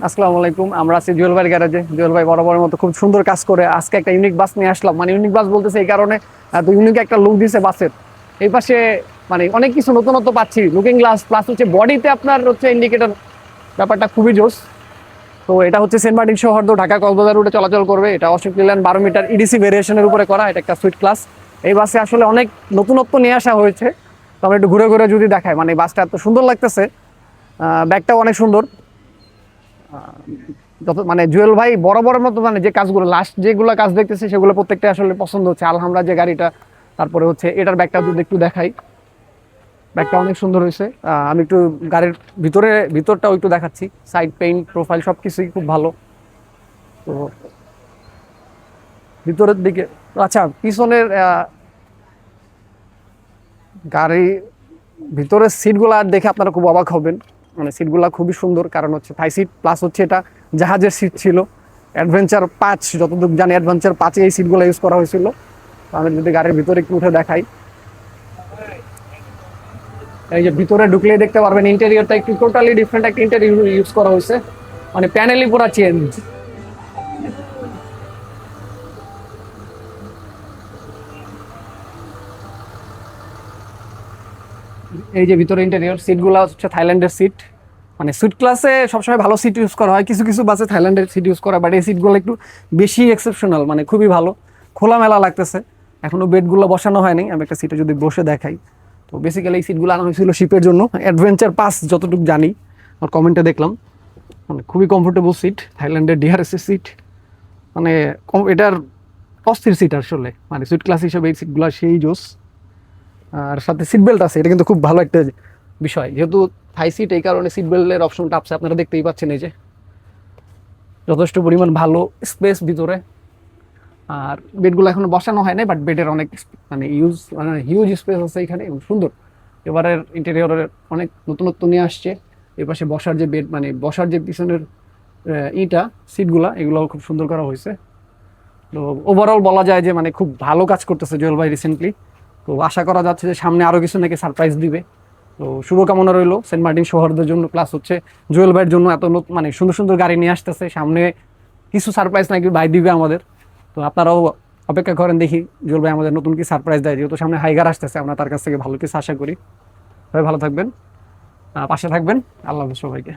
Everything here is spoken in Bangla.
আসসালামু আলাইকুম। আমরা আছি জুয়েল ভাইয়ের গ্যারেজে। জুয়েল ভাই বরাবরের মতো খুব সুন্দর কাজ করে আজকে একটা ইউনিক বাস নিয়ে আসলাম। মানে ইউনিক বাস বলতেছে এই কারণে, এত ইউনিক একটা লুক দিছে বাসের। এই পাশে মানে অনেক কিছু নতুনত্ব পাচ্ছি, লুকিং গ্লাস প্লাস হচ্ছে বডিতে আপনার হচ্ছে ইন্ডিকেটর, ব্যাপারটা খুবই জোস। তো এটা হচ্ছে সেন্ট মার্টিন শহর ঢাকা কক্সবাজার রুটে চলাচল করবে। এটা অশোক লেল্যান্ড 12 মিটার ইডিসি ভেরিয়েশনের উপরে করা, এটা একটা সুইট ক্লাস। এই বাসে আসলে অনেক নতুনত্ব নিয়ে আসা হয়েছে। তো আমরা একটু ঘুরে ঘুরে যদি দেখায়, মানে বাসটা এত সুন্দর লাগতেছে, ব্যাগটাও অনেক সুন্দর। যত মানে জুয়েল ভাই বরাবরের মতো মানে যে কাজগুলো লাস্ট যেগুলো কাজ দেখতেছে সেগুলো প্রত্যেকটা আসলে পছন্দ হচ্ছে। আলহামরা যে গাড়িটা, তারপরে হচ্ছে এটার ব্যাগটা যদি একটু দেখাই, ব্যাগটা অনেক সুন্দর হয়েছে। আমি একটু গাড়ির ভিতরটাও একটু দেখাচ্ছি। সাইড পেইন্ট প্রোফাইল সবকিছুই খুব ভালো। তো ভিতরের দিকে, আচ্ছা পিছনের গাড়ি ভিতরের সিটগুলা দেখে আপনারা খুব অবাক হবেন। মানে সিটগুলা খুবই সুন্দর, কারণ হচ্ছে থাই সিট প্লাস হচ্ছে এটা জাহাজের সিট ছিল। অ্যাডভেঞ্চার 5 যতদূর জানি অ্যাডভেঞ্চার 5 এই সিটগুলো ইউজ করা হয়েছিল। তো আমি যদি গাড়ির ভিতরে একটু উঠে দেখাই, এই যে ভিতরে ঢুকলেই দেখতে পারবেন ইন্টেরিয়রটা একটু টোটালি ডিফারেন্ট একটা ইন্টেরিয়র ইউজ করা হয়েছে। মানে প্যানেলই পুরো চেঞ্জ। এই যে ভিতরে ইন্টেরিয়র সিটগুলো হচ্ছে থাইল্যান্ডের সিট। মানে সুইট ক্লাসে সবসময় ভালো সিট ইউজ করা হয়, কিছু কিছু বাসে থাইল্যান্ডের সিট ইউজ করা, বাট এই সিটগুলো একটু বেশি এক্সেপশনাল, মানে খুবই ভালো, খোলামেলা লাগতেছে। এখনো বেডগুলো বসানো হয়নি, আমি একটা সিটে যদি বসে দেখাই। তো বেসিক্যালি এই সিটগুলো আনা হয়েছিল শিপের জন্য। অ্যাডভেঞ্চার পাস যতটুকু জানি, আর কমেন্টে দেখলাম, মানে খুবই কমফোর্টেবল সিট, থাইল্যান্ডের ডিআরএসের সিট। মানে এটার অস্থির সিট আসলে, মানে সুইট ক্লাস হিসেবে এই সিটগুলো সেই জোস। আর সাথে সিট বেল্ট আছে, এটা কিন্তু খুব ভালো একটা বিষয়। যেহেতু থাই সিট, এই কারণে সিট বেল্টের অপশনটা আছে, আপনারা দেখতেই পাচ্ছেন। এই যে যথেষ্ট পরিমাণ ভালো স্পেস ভিতরে। আর বেডগুলো এখনো বসানো হয় নাই, বাট বেডের অনেক মানে হিউজ স্পেস আছে এখানে এবং সুন্দর। এবারের ইন্টেরিয়রের অনেক নতুনত্ব নিয়ে আসছে। এর পাশে বসার যে বেড, মানে বসার যে পিছনের সিটগুলা, এগুলো খুব সুন্দর করা হয়েছে। তো ওভারঅল বলা যায় যে মানে খুব ভালো কাজ করতেছে জুয়েল ভাই রিসেন্টলি। তো আশা করা যাচ্ছে যে সামনে আরো কিছু নাকি সারপ্রাইজ দিবে। তো শুভকামনা রইলো সেন্ট মার্টিন শহরদের জন্য, প্লাস হচ্ছে জুয়েল ভাইয়ের জন্য। এত মানে সুন্দর সুন্দর গাড়ি নিয়ে আসতেছে, সামনে কিছু সারপ্রাইজ নাকি ভাই দিবে আমাদের। তো আপনারাও অপেক্ষা করেন, দেখি জুয়েল ভাই আমাদের নতুন কি সারপ্রাইজ দেয়। যেহেতু সামনে হাইগার আসতেছে, আমরা তার কাছ থেকে ভালো কিছু আশা করি। সবাই ভালো থাকবেন, পাশে থাকবেন। আল্লাহ হাফেজ সবাইকে।